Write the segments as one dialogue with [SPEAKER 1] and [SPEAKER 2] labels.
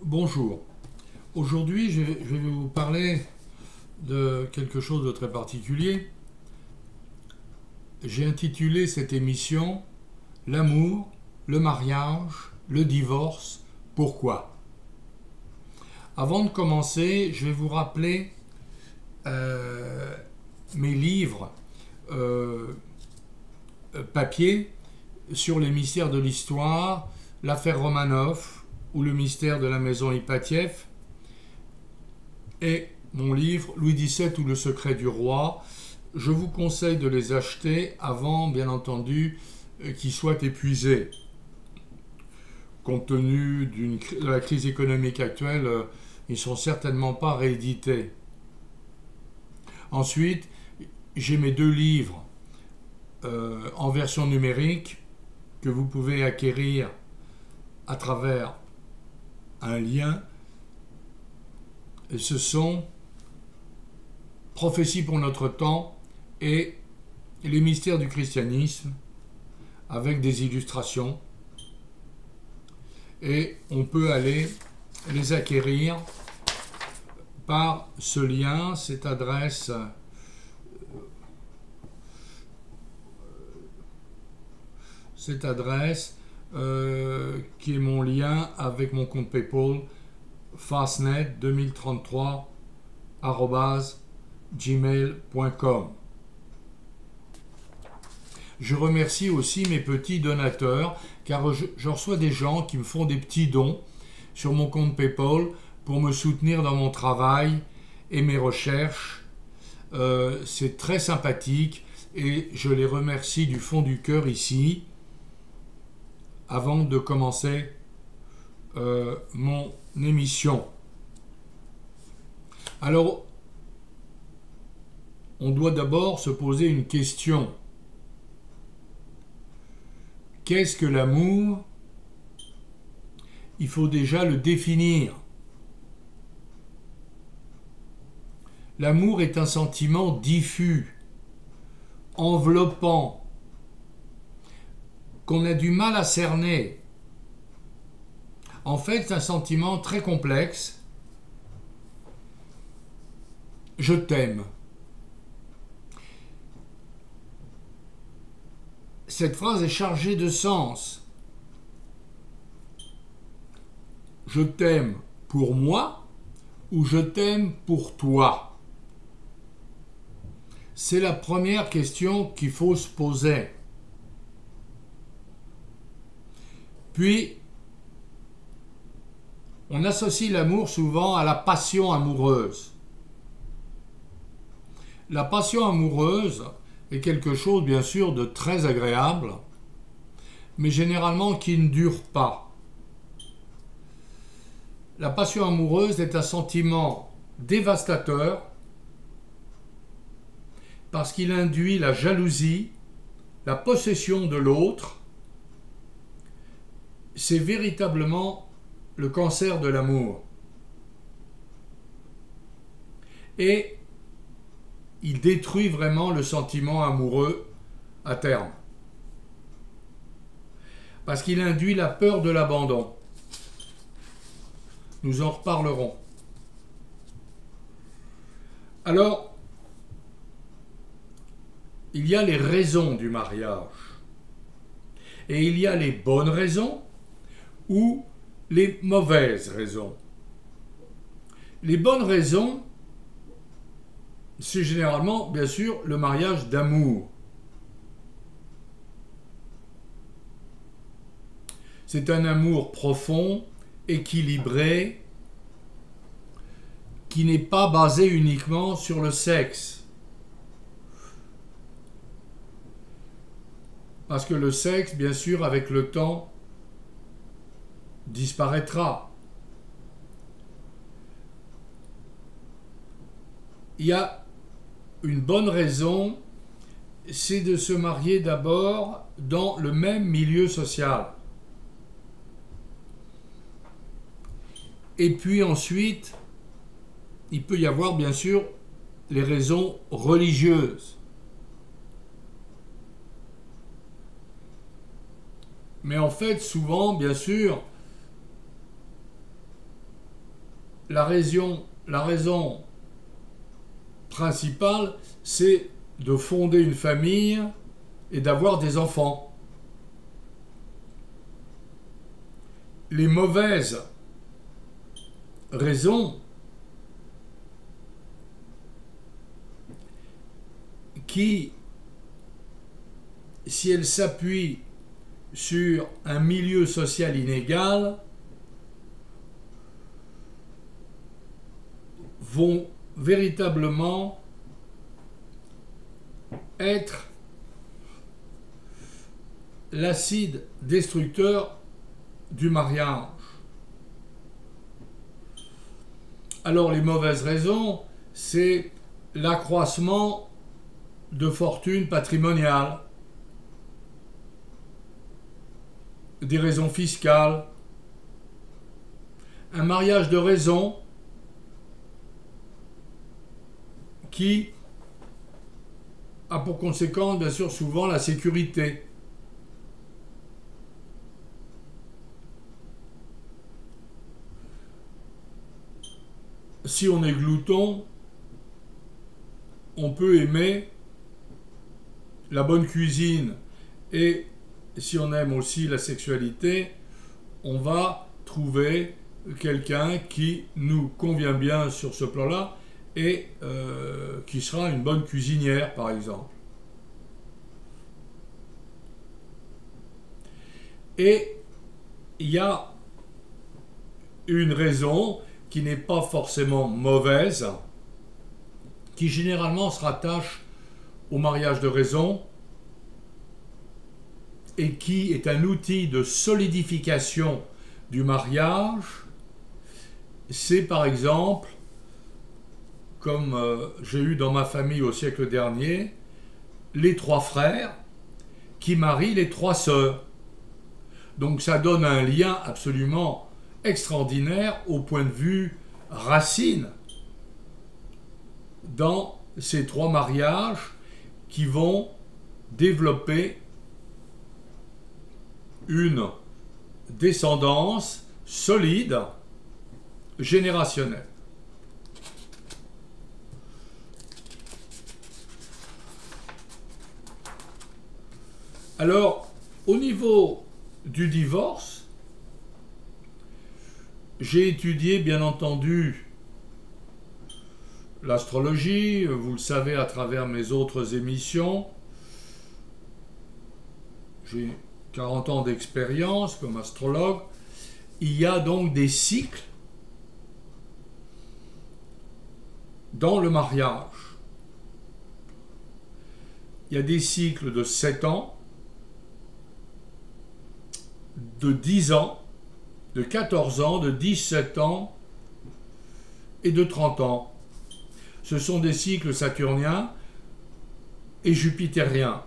[SPEAKER 1] Bonjour. Aujourd'hui, je vais vous parler de quelque chose de très particulier. J'ai intitulé cette émission L'amour, le mariage, le divorce, pourquoi? Avant de commencer, je vais vous rappeler mes livres papier sur les mystères de l'histoire, l'affaire Romanov ou le mystère de la maison Ipatiev, et mon livre Louis XVII ou le secret du roi. Je vous conseille de les acheter avant, bien entendu, qu'ils soient épuisés. Compte tenu de la crise économique actuelle, ils ne sont certainement pas réédités. Ensuite, j'ai mes deux livres en version numérique que vous pouvez acquérir à travers un lien. Et ce sont Prophéties pour notre temps et les mystères du christianisme avec des illustrations. Et on peut aller les acquérir par ce lien, cette adresse qui est mon lien avec mon compte PayPal fastnet2033@gmail.com. Je remercie aussi mes petits donateurs, car je reçois des gens qui me font des petits dons sur mon compte PayPal pour me soutenir dans mon travail et mes recherches. C'est très sympathique et je les remercie du fond du cœur ici, avant de commencer mon émission. Alors, on doit d'abord se poser une question. Qu'est-ce que l'amour? Il faut déjà le définir. L'amour est un sentiment diffus, enveloppant, qu'on a du mal à cerner. En fait, c'est un sentiment très complexe. Je t'aime. Cette phrase est chargée de sens. Je t'aime pour moi ou je t'aime pour toi? C'est la première question qu'il faut se poser. Puis, on associe l'amour souvent à la passion amoureuse. La passion amoureuse est quelque chose, bien sûr, de très agréable, mais généralement qui ne dure pas. La passion amoureuse est un sentiment dévastateur parce qu'il induit la jalousie, la possession de l'autre. C'est véritablement le cancer de l'amour. Et il détruit vraiment le sentiment amoureux à terme. Parce qu'il induit la peur de l'abandon. Nous en reparlerons. Alors, il y a les raisons du mariage. Et il y a les bonnes raisons ou les mauvaises raisons. Les bonnes raisons, c'est généralement, bien sûr, le mariage d'amour. C'est un amour profond, équilibré, qui n'est pas basé uniquement sur le sexe. Parce que le sexe, bien sûr, avec le temps, disparaîtra. Il y a une bonne raison, c'est de se marier d'abord dans le même milieu social. Et puis ensuite, il peut y avoir bien sûr les raisons religieuses. Mais en fait, souvent, bien sûr, la raison principale, c'est de fonder une famille et d'avoir des enfants. Les mauvaises raisons qui, si elles s'appuient sur un milieu social inégal, vont véritablement être l'acide destructeur du mariage. Alors les mauvaises raisons, c'est l'accroissement de fortune patrimoniale, des raisons fiscales, un mariage de raison qui a pour conséquence, bien sûr, souvent la sécurité. Si on est glouton, on peut aimer la bonne cuisine, et si on aime aussi la sexualité, on va trouver quelqu'un qui nous convient bien sur ce plan-là et qui sera une bonne cuisinière, par exemple. Et il y a une raison qui n'est pas forcément mauvaise, qui généralement se rattache au mariage de raison et qui est un outil de solidification du mariage. C'est par exemple, comme j'ai eu dans ma famille au siècle dernier, les 3 frères qui marient les 3 sœurs. Donc ça donne un lien absolument extraordinaire au point de vue racine dans ces 3 mariages qui vont développer une descendance solide, générationnelle. Alors, au niveau du divorce, j'ai étudié, bien entendu, l'astrologie, vous le savez à travers mes autres émissions. J'ai 40 ans d'expérience comme astrologue. Il y a donc des cycles dans le mariage. Il y a des cycles de 7 ans, de 10 ans, de 14 ans, de 17 ans et de 30 ans. Ce sont des cycles saturniens et jupitériens,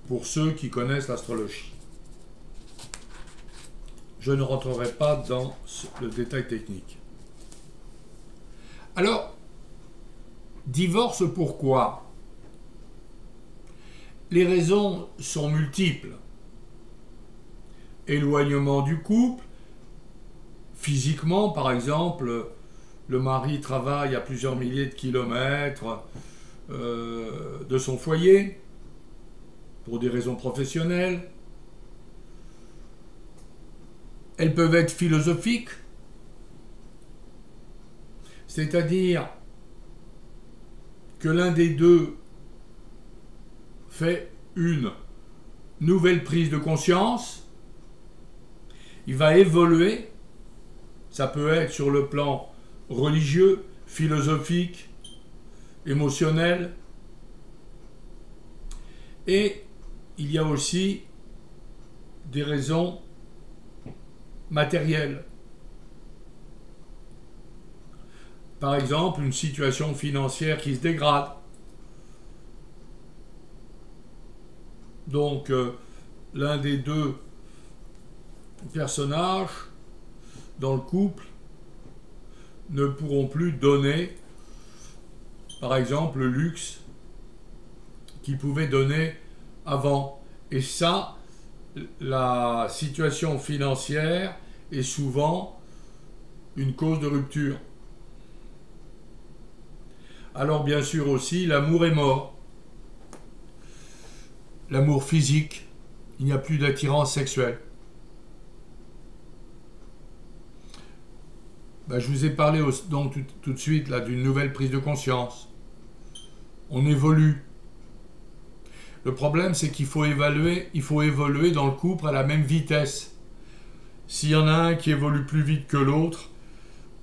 [SPEAKER 1] pour ceux qui connaissent l'astrologie. Je ne rentrerai pas dans le détail technique. Alors, divorce pourquoi? Les raisons sont multiples. Éloignement du couple, physiquement par exemple, le mari travaille à plusieurs milliers de kilomètres de son foyer pour des raisons professionnelles. Elles peuvent être philosophiques, c'est-à-dire que l'un des deux fait une nouvelle prise de conscience. Il va évoluer, ça peut être sur le plan religieux, philosophique, émotionnel. Et il y a aussi des raisons matérielles. Par exemple, une situation financière qui se dégrade. Donc, l'un des deux personnages dans le couple ne pourront plus donner, par exemple, le luxe qu'ils pouvaient donner avant. Et ça, la situation financière est souvent une cause de rupture. Alors bien sûr aussi, l'amour est mort. L'amour physique, il n'y a plus d'attirance sexuelle. Ben, je vous ai parlé donc tout de suite là d'une nouvelle prise de conscience. On évolue. Le problème, c'est qu'il faut évoluer dans le couple à la même vitesse. S'il y en a un qui évolue plus vite que l'autre,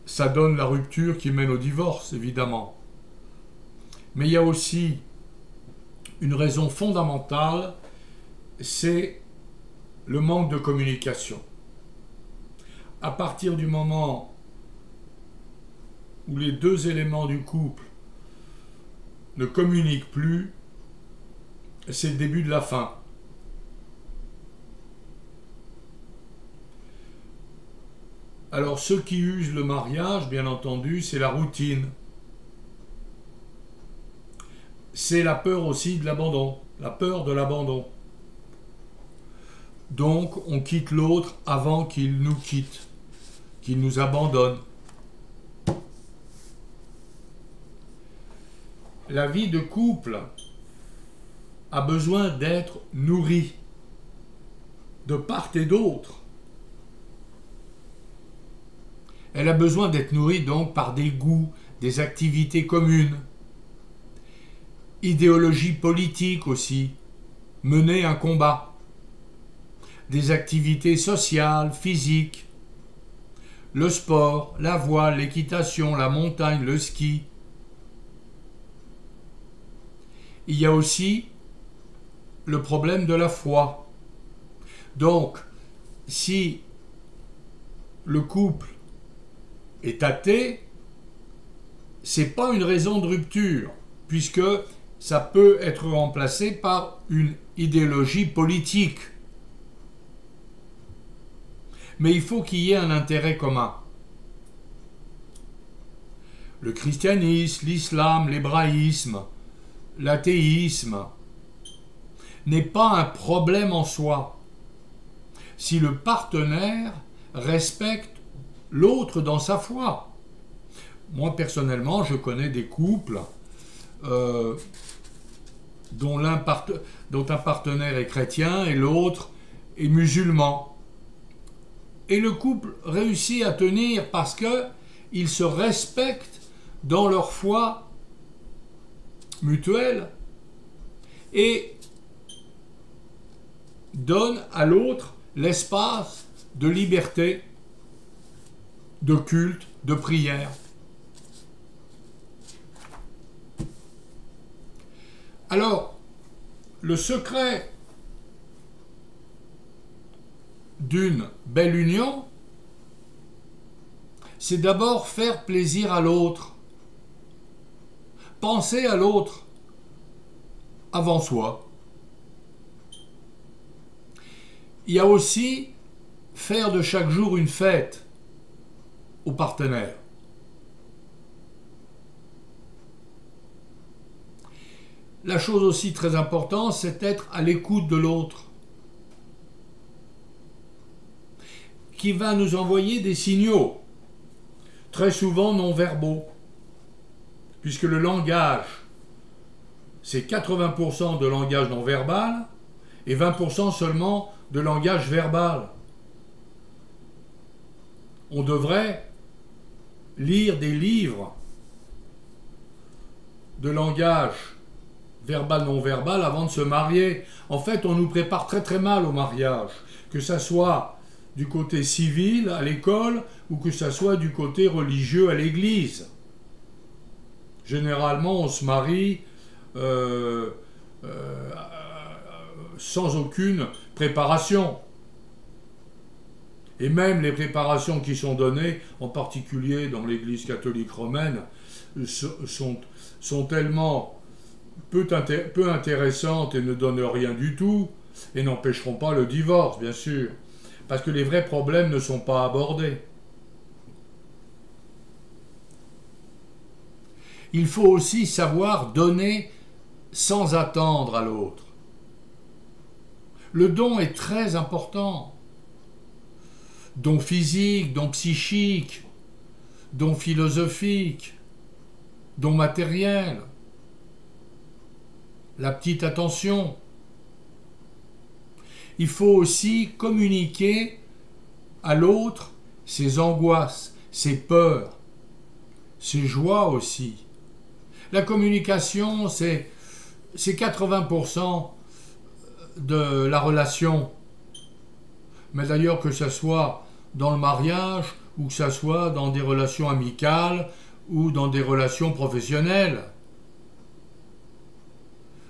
[SPEAKER 1] ça donne la rupture qui mène au divorce, évidemment. Mais il y a aussi une raison fondamentale, c'est le manque de communication. À partir du moment où les deux éléments du couple ne communiquent plus, c'est le début de la fin. Alors ceux qui usent le mariage, bien entendu, c'est la routine. C'est la peur aussi de l'abandon, la peur de l'abandon. Donc on quitte l'autre avant qu'il nous quitte, qu'il nous abandonne. La vie de couple a besoin d'être nourrie de part et d'autre. Elle a besoin d'être nourrie donc par des goûts, des activités communes, idéologie politique aussi, mener un combat, des activités sociales, physiques, le sport, la voile, l'équitation, la montagne, le ski. Il y a aussi le problème de la foi. Donc, si le couple est athée, c'est pas une raison de rupture, puisque ça peut être remplacé par une idéologie politique. Mais il faut qu'il y ait un intérêt commun. Le christianisme, l'islam, l'hébraïsme, l'athéisme n'est pas un problème en soi, si le partenaire respecte l'autre dans sa foi. Moi, personnellement, je connais des couples dont un partenaire est chrétien et l'autre est musulman. Et le couple réussit à tenir parce qu'ils se respectent dans leur foi mutuelle et donnent à l'autre l'espace de liberté, de culte, de prière. Alors, le secret d'une belle union, c'est d'abord faire plaisir à l'autre. Penser à l'autre avant soi. Il y a aussi faire de chaque jour une fête au partenaire. La chose aussi très importante, c'est d'être à l'écoute de l'autre, qui va nous envoyer des signaux, très souvent non verbaux, puisque le langage, c'est 80% de langage non verbal et 20% seulement de langage verbal. On devrait lire des livres de langage verbal, non verbal avant de se marier. En fait, on nous prépare très très mal au mariage, que ça soit du côté civil à l'école ou que ça soit du côté religieux à l'église. Généralement, on se marie sans aucune préparation. Et même les préparations qui sont données, en particulier dans l'Église catholique romaine, sont tellement peu intéressantes et ne donnent rien du tout, et n'empêcheront pas le divorce, bien sûr, parce que les vrais problèmes ne sont pas abordés. Il faut aussi savoir donner sans attendre à l'autre. Le don est très important. Don physique, don psychique, dons philosophiques, dons matériels, la petite attention. Il faut aussi communiquer à l'autre ses angoisses, ses peurs, ses joies aussi. La communication, c'est 80% de la relation. Mais d'ailleurs, que ce soit dans le mariage ou que ce soit dans des relations amicales ou dans des relations professionnelles.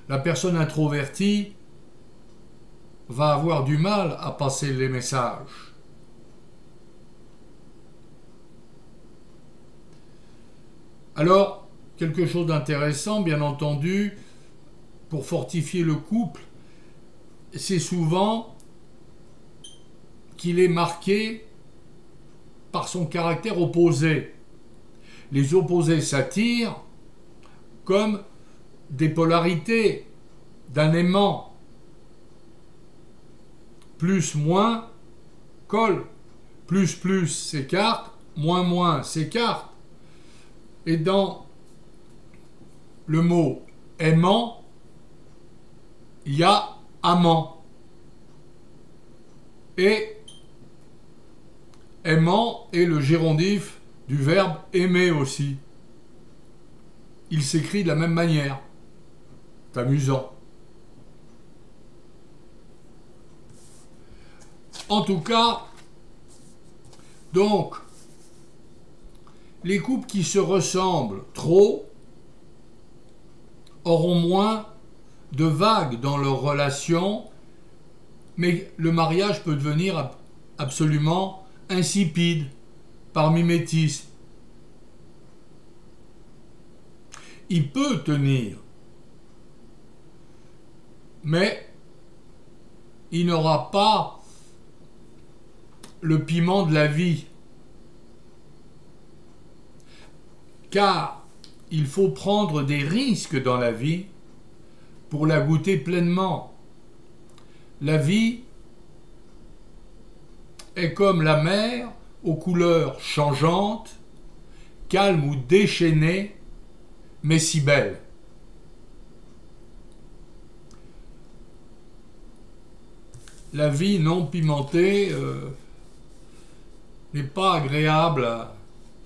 [SPEAKER 1] La personne introvertie va avoir du mal à passer les messages. Alors, quelque chose d'intéressant, bien entendu, pour fortifier le couple, c'est souvent qu'il est marqué par son caractère opposé. Les opposés s'attirent comme des polarités d'un aimant. Plus, moins, colle. Plus, s'écarte. Moins, s'écarte. Et dans le mot aimant, il y a amant. Et aimant est le gérondif du verbe aimer aussi. Il s'écrit de la même manière. C'est amusant. En tout cas, donc, les couples qui se ressemblent trop auront moins de vagues dans leur relation, mais le mariage peut devenir absolument insipide par mimétisme. Il peut tenir, mais il n'aura pas le piment de la vie. Car il faut prendre des risques dans la vie pour la goûter pleinement. La vie est comme la mer aux couleurs changeantes, calme ou déchaînée, mais si belle. La vie non pimentée n'est pas agréable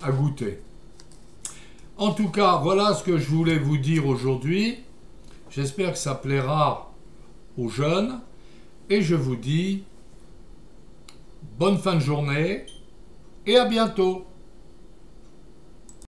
[SPEAKER 1] à goûter. En tout cas, voilà ce que je voulais vous dire aujourd'hui. J'espère que ça plaira aux jeunes. Et je vous dis bonne fin de journée et à bientôt.